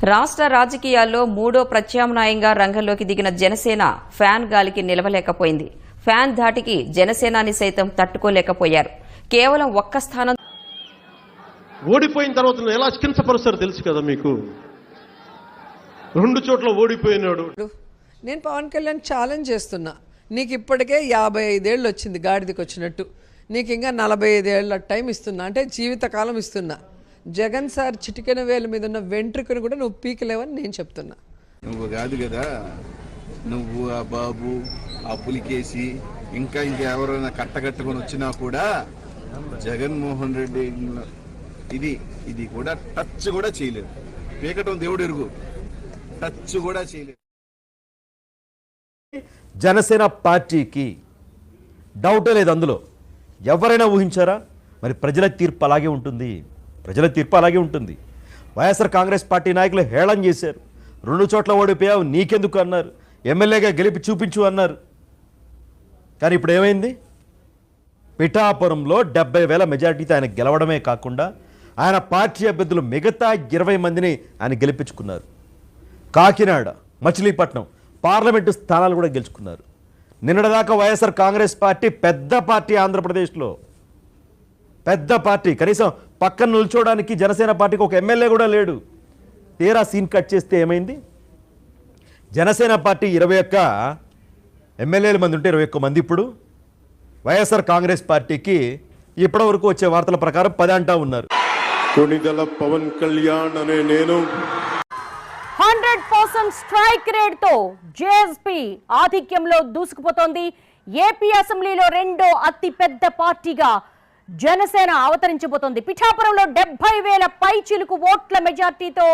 రాష్ట్ర రాజకీయాల్లో మూడో ప్రత్యామ్నాయంగా రంగంలోకి దిగిన జనసేన ఫ్యాన్ గాలికి నిలవలేకపోయింది. ఫ్యాన్ ధాటికి జనసేనాని సైతం తట్టుకోలేకపోయారు. కేవలం ఒక్క స్థానం ఓడిపోయిన తర్వాత ఎలా కించపరుస్తారో తెలుసు కదా మీకు. 2 చోట్ల ఓడిపోయినాడు. నేను పవన్ కళ్యాణ్ ఛాలెంజ్ చేస్తున్నా. నీకు ఇప్పటికే 55 ఏళ్ళు వచ్చింది గాడిదికి వచ్చినట్టు. నీకు ఇంకా 45 ఏళ్ళ టైం ఇస్తున్నా, అంటే జీవితకాలం ఇస్తున్నా. జగన్ సార్ చిటికెన వేల మీద ఉన్న వెంట్రుకను కూడా నువ్వు పీకలేవని నేను చెప్తున్నా. నువ్వు కాదు కదా, నువ్వు ఆ బాబు ఆ పులికేసి ఇంకా ఎవరైనా కట్టగట్టుకొని వచ్చినా కూడా జగన్మోహన్ రెడ్డి ఇది కూడా టచ్ కూడా చేయలేదు. పీకటం దేవుడు ఎరుగు, టచ్ కూడా చేయలేదు. జనసేన పార్టీకి డౌటే లేదు అందులో. ఎవరైనా ఊహించారా? మరి ప్రజల తీర్పు అలాగే ఉంటుంది. ప్రజల తీర్పు అలాగే ఉంటుంది. వైఎస్ఆర్ కాంగ్రెస్ పార్టీ నాయకులు హేళన చేశారు. 2 చోట్ల ఓడిపోయావు, నీకెందుకు అన్నారు. ఎమ్మెల్యేగా గెలిపి చూపించు అన్నారు. కానీ ఇప్పుడు ఏమైంది? పిఠాపురంలో 70,000 మెజార్టీతో ఆయన గెలవడమే కాకుండా ఆయన పార్టీ అభ్యర్థులు మిగతా 20 మందిని ఆయన గెలిపించుకున్నారు. కాకినాడ, మచిలీపట్నం పార్లమెంటు స్థానాలు కూడా గెలుచుకున్నారు. నిన్నటిదాకా వైఎస్ఆర్ కాంగ్రెస్ పార్టీ పెద్ద పార్టీ, ఆంధ్రప్రదేశ్లో పెద్ద పార్టీ. కనీసం పక్కన నిల్చోడానికి జనసేన పార్టీకి ఒక ఎమ్మెల్యే కూడా లేడు. తీరా సీన్ కట్ చేస్తే ఏమైంది? జనసేన పార్టీ 21 ఎమ్మెల్యేల మంది ఉంటే 21 మంది ఇప్పుడు వైఎస్ఆర్ కాంగ్రెస్ పార్టీకి ఇప్పటివరకు వచ్చే వార్తల ప్రకారం 10 అంటా ఉన్నారు. కొణిదెల పవన్ కళ్యాణ్ అనే నేను 100% స్ట్రైక్ రేట్ తో జేఎస్పీ ఆధిక్యంలో దూసుకుపోతోంది. ఏపీ అసెంబ్లీలో రెండో అతి పెద్ద పార్టీగా జనసేన అవతరించబోతోంది. పిఠాపురంలో 70,000 పైచిలుకు ఓట్ల మెజార్టీతో